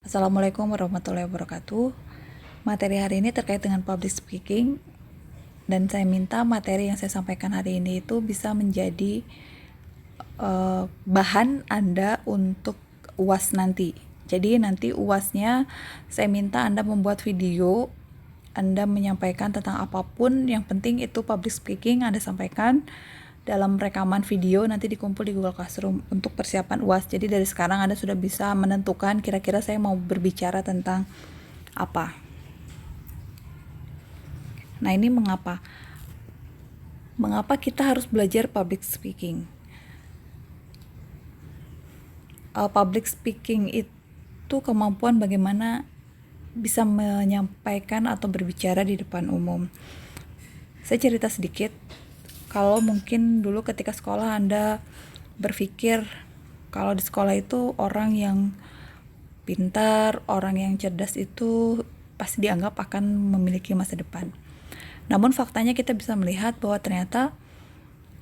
Assalamualaikum warahmatullahi wabarakatuh. Materi hari ini terkait dengan public speaking, dan saya minta materi yang saya sampaikan hari ini itu bisa menjadi bahan Anda untuk UAS nanti. Jadi nanti UASnya saya minta Anda membuat video, Anda menyampaikan tentang apapun, yang penting itu public speaking Anda sampaikan dalam rekaman video, nanti dikumpul di Google Classroom untuk persiapan UAS. Jadi dari sekarang Anda sudah bisa menentukan kira-kira saya mau berbicara tentang apa. Nah, ini mengapa? Mengapa kita harus belajar public speaking? Public speaking itu kemampuan bagaimana bisa menyampaikan atau berbicara di depan umum. Saya cerita sedikit. Kalau mungkin dulu ketika sekolah Anda berpikir kalau di sekolah itu orang yang pintar, orang yang cerdas itu pasti dianggap akan memiliki masa depan. Namun faktanya kita bisa melihat bahwa ternyata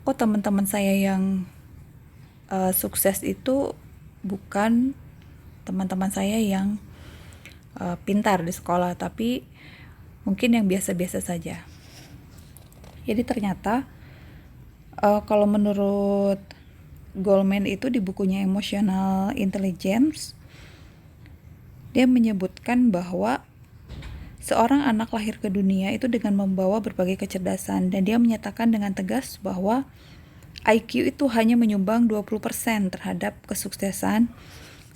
kok teman-teman saya yang sukses itu bukan teman-teman saya yang pintar di sekolah, tapi mungkin yang biasa-biasa saja. Jadi ternyata kalau menurut Goleman itu di bukunya Emotional Intelligence, dia menyebutkan bahwa seorang anak lahir ke dunia itu dengan membawa berbagai kecerdasan, dan dia menyatakan dengan tegas bahwa IQ itu hanya menyumbang 20% terhadap kesuksesan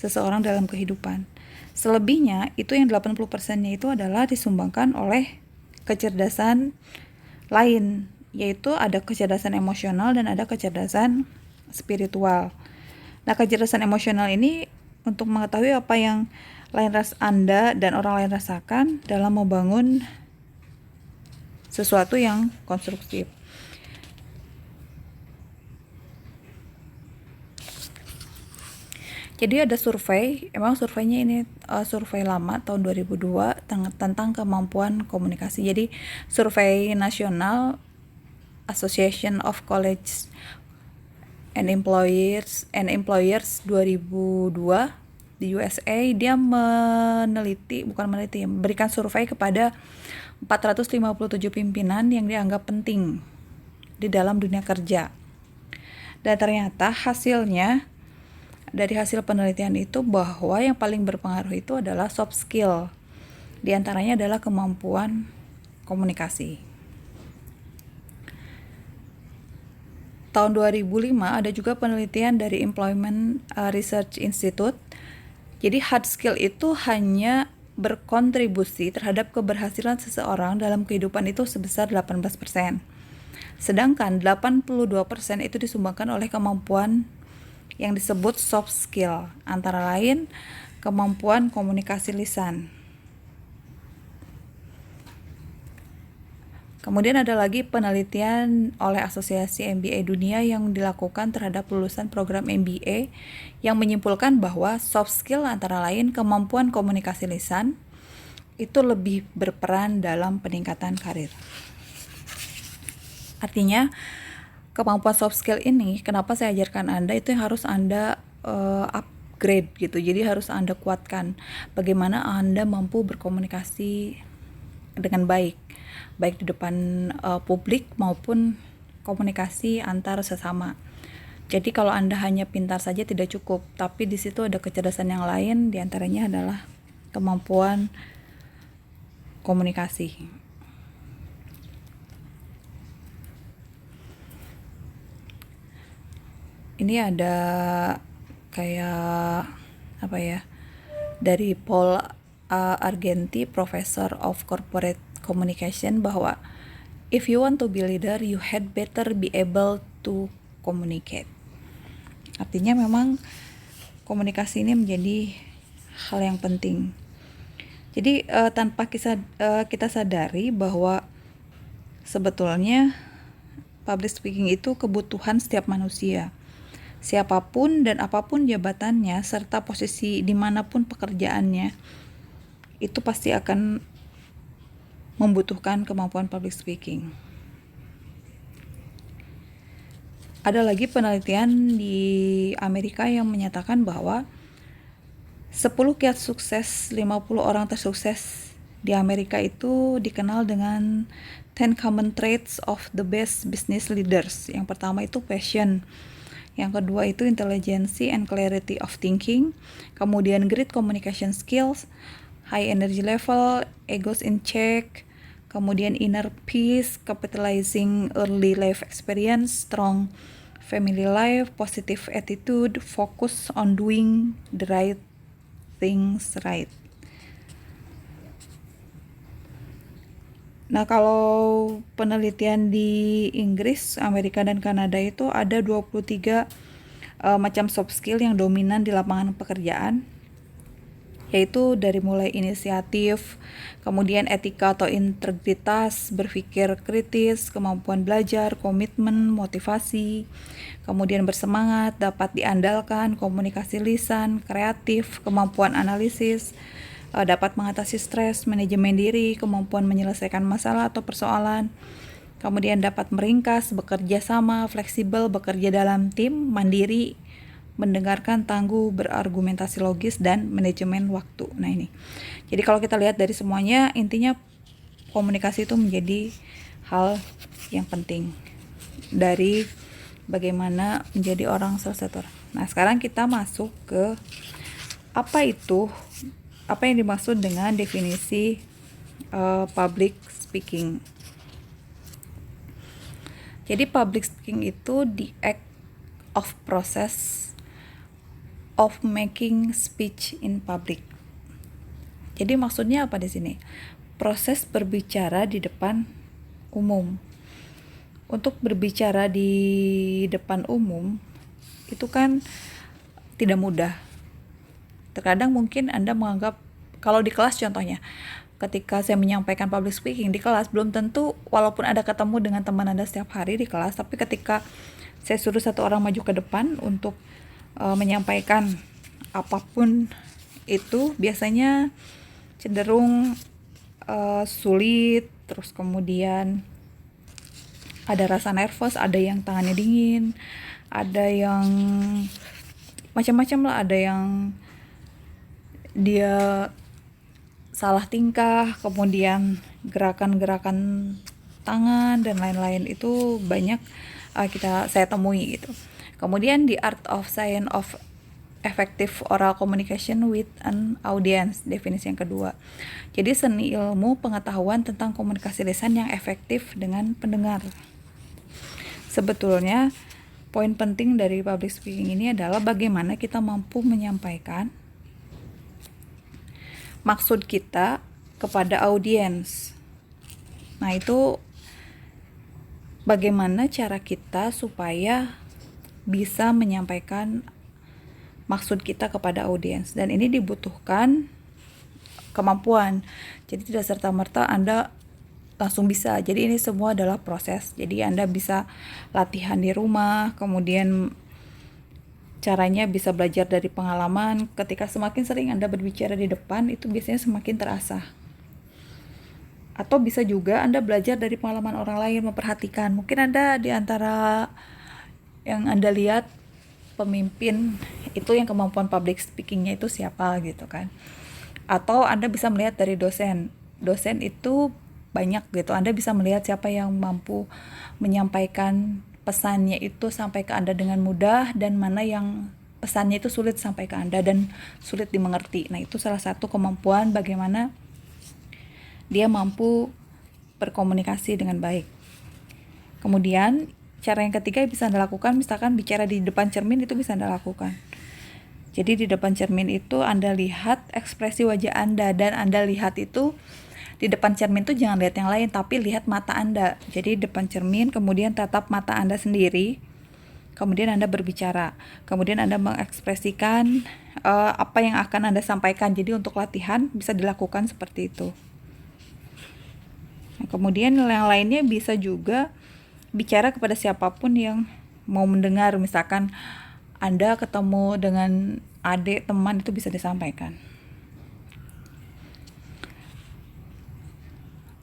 seseorang dalam kehidupan. Selebihnya itu yang 80%-nya itu adalah disumbangkan oleh kecerdasan lain, yaitu ada kecerdasan emosional dan ada kecerdasan spiritual. Nah, kecerdasan emosional ini untuk mengetahui apa yang Anda dan orang lain rasakan dalam membangun sesuatu yang konstruktif. Jadi ada survei, emang surveinya ini survei lama tahun 2002 tentang kemampuan komunikasi. Jadi survei nasional Association of Colleges and Employers 2002 di USA, dia memberikan survei kepada 457 pimpinan yang dianggap penting di dalam dunia kerja. Dan ternyata hasilnya dari hasil penelitian itu bahwa yang paling berpengaruh itu adalah soft skill. Di antaranya adalah kemampuan komunikasi. Tahun 2005 ada juga penelitian dari Employment Research Institute. Jadi hard skill itu hanya berkontribusi terhadap keberhasilan seseorang dalam kehidupan itu sebesar 18%. Sedangkan 82% itu disumbangkan oleh kemampuan yang disebut soft skill, antara lain kemampuan komunikasi lisan. Kemudian ada lagi penelitian oleh Asosiasi MBA Dunia yang dilakukan terhadap lulusan program MBA yang menyimpulkan bahwa soft skill antara lain kemampuan komunikasi lisan itu lebih berperan dalam peningkatan karir. Artinya kemampuan soft skill ini, kenapa saya ajarkan Anda, itu yang harus Anda upgrade gitu. Jadi harus Anda kuatkan bagaimana Anda mampu berkomunikasi dengan baik di depan publik maupun komunikasi antar sesama. Jadi kalau Anda hanya pintar saja tidak cukup, tapi di situ ada kecerdasan yang lain, diantaranya adalah kemampuan komunikasi. Ini ada kayak apa ya, dari Paul Argenti, Professor of Corporate Communication, bahwa if you want to be leader, you had better be able to communicate. Artinya memang komunikasi ini menjadi hal yang penting. Jadi tanpa kita sadari bahwa sebetulnya public speaking itu kebutuhan setiap manusia. Siapapun dan apapun jabatannya serta posisi dimanapun pekerjaannya, itu pasti akan membutuhkan kemampuan public speaking. Ada lagi penelitian di Amerika yang menyatakan bahwa 10 kiat sukses 50 orang tersukses di Amerika itu dikenal dengan 10 common traits of the best business leaders. Yang pertama itu passion. Yang kedua itu intelligence and clarity of thinking. Kemudian great communication skills, high energy level, egos in check. Kemudian inner peace, capitalizing early life experience, strong family life, positive attitude, focus on doing the right things right. Nah, kalau penelitian di Inggris, Amerika, dan Kanada itu ada 23 macam soft skill yang dominan di lapangan pekerjaan, yaitu dari mulai inisiatif, kemudian etika atau integritas, berpikir kritis, kemampuan belajar, komitmen, motivasi, kemudian bersemangat, dapat diandalkan, komunikasi lisan, kreatif, kemampuan analisis, dapat mengatasi stres, manajemen diri, kemampuan menyelesaikan masalah atau persoalan, kemudian dapat meringkas, bekerja sama, fleksibel, bekerja dalam tim, mandiri, mendengarkan, tangguh, berargumentasi logis, dan manajemen waktu. Nah ini, jadi kalau kita lihat dari semuanya, intinya komunikasi itu menjadi hal yang penting dari bagaimana menjadi orang sukses. Nah sekarang kita masuk ke apa yang dimaksud dengan definisi public speaking. Jadi public speaking itu the act of process of making speech in public. Jadi maksudnya apa di sini? Proses berbicara di depan umum. Untuk berbicara di depan umum itu kan tidak mudah. Terkadang mungkin Anda menganggap, kalau di kelas contohnya, ketika saya menyampaikan public speaking di kelas, belum tentu walaupun Anda ketemu dengan teman Anda setiap hari di kelas, tapi ketika saya suruh satu orang maju ke depan untuk menyampaikan apapun itu, biasanya cenderung sulit, terus kemudian ada rasa nervous, ada yang tangannya dingin, ada yang macam-macam lah, ada yang dia salah tingkah, kemudian gerakan-gerakan tangan dan lain-lain itu banyak saya temui gitu. Kemudian the art of science of effective oral communication with an audience, definisi yang kedua. Jadi seni ilmu pengetahuan tentang komunikasi lisan yang efektif dengan pendengar. Sebetulnya poin penting dari public speaking ini adalah bagaimana kita mampu menyampaikan maksud kita kepada audiens. Nah, itu bagaimana cara kita supaya bisa menyampaikan maksud kita kepada audiens, dan ini dibutuhkan kemampuan. Jadi tidak serta-merta Anda langsung bisa. Jadi ini semua adalah proses. Jadi Anda bisa latihan di rumah, kemudian caranya bisa belajar dari pengalaman. Ketika semakin sering Anda berbicara di depan, itu biasanya semakin terasa. Atau bisa juga Anda belajar dari pengalaman orang lain, memperhatikan. Mungkin Anda di antara yang Anda lihat pemimpin itu yang kemampuan public speakingnya itu siapa gitu kan. Atau Anda bisa melihat dari dosen. Dosen itu banyak gitu. Anda bisa melihat siapa yang mampu menyampaikan pesannya itu sampai ke Anda dengan mudah, dan mana yang pesannya itu sulit sampai ke Anda dan sulit dimengerti. Nah, itu salah satu kemampuan bagaimana dia mampu berkomunikasi dengan baik. Kemudian, cara yang ketiga yang bisa Anda lakukan, misalkan bicara di depan cermin, itu bisa Anda lakukan. Jadi di depan cermin itu Anda lihat ekspresi wajah Anda, dan Anda lihat itu di depan cermin itu jangan lihat yang lain, tapi lihat mata Anda. Jadi depan cermin, kemudian tatap mata Anda sendiri, kemudian Anda berbicara, kemudian Anda mengekspresikan apa yang akan Anda sampaikan. Jadi untuk latihan bisa dilakukan seperti itu. Nah, kemudian yang lainnya bisa juga bicara kepada siapapun yang mau mendengar. Misalkan Anda ketemu dengan adik, teman, itu bisa disampaikan.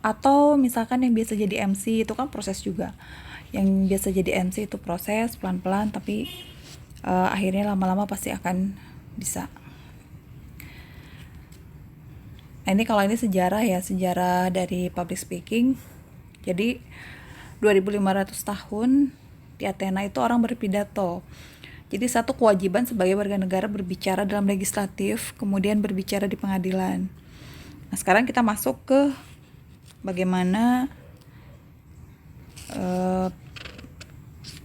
Atau misalkan yang biasa jadi MC, itu kan proses juga. Yang biasa jadi MC itu proses pelan-pelan, tapi akhirnya lama-lama pasti akan bisa. Nah, ini kalau ini sejarah ya, sejarah dari public speaking. Jadi 2500 tahun di Athena itu orang berpidato. Jadi satu kewajiban sebagai warga negara berbicara dalam legislatif, kemudian berbicara di pengadilan. Nah, sekarang kita masuk ke bagaimana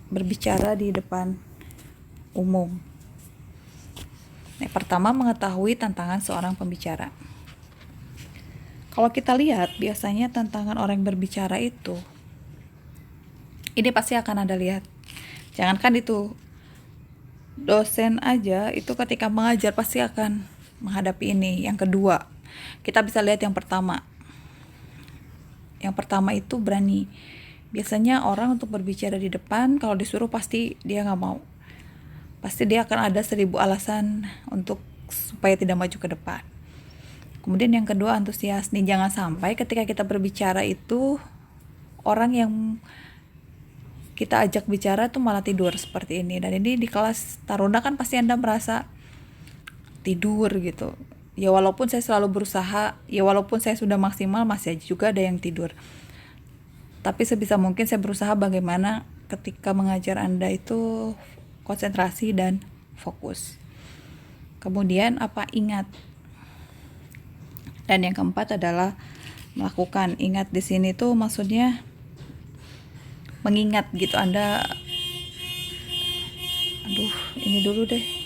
berbicara di depan umum. Nah, pertama, mengetahui tantangan seorang pembicara. Kalau kita lihat, biasanya tantangan orang yang berbicara itu, ini pasti akan Anda lihat. Jangankan itu, dosen aja itu ketika mengajar pasti akan menghadapi ini. Yang kedua, kita bisa lihat yang pertama. Yang pertama itu berani. Biasanya orang untuk berbicara di depan, kalau disuruh pasti dia nggak mau. Pasti dia akan ada 1000 alasan untuk supaya tidak maju ke depan. Kemudian yang kedua, antusias. Nih, jangan sampai ketika kita berbicara itu orang yang kita ajak bicara tuh malah tidur seperti ini. Dan ini di kelas taruna kan pasti Anda merasa tidur gitu. Ya walaupun saya selalu berusaha, ya walaupun saya sudah maksimal, masih aja juga ada yang tidur. Tapi sebisa mungkin saya berusaha bagaimana ketika mengajar Anda itu konsentrasi dan fokus. Kemudian ingat. Dan yang keempat adalah melakukan. Ingat di sini tuh maksudnya mengingat gitu. Anda ini dulu deh.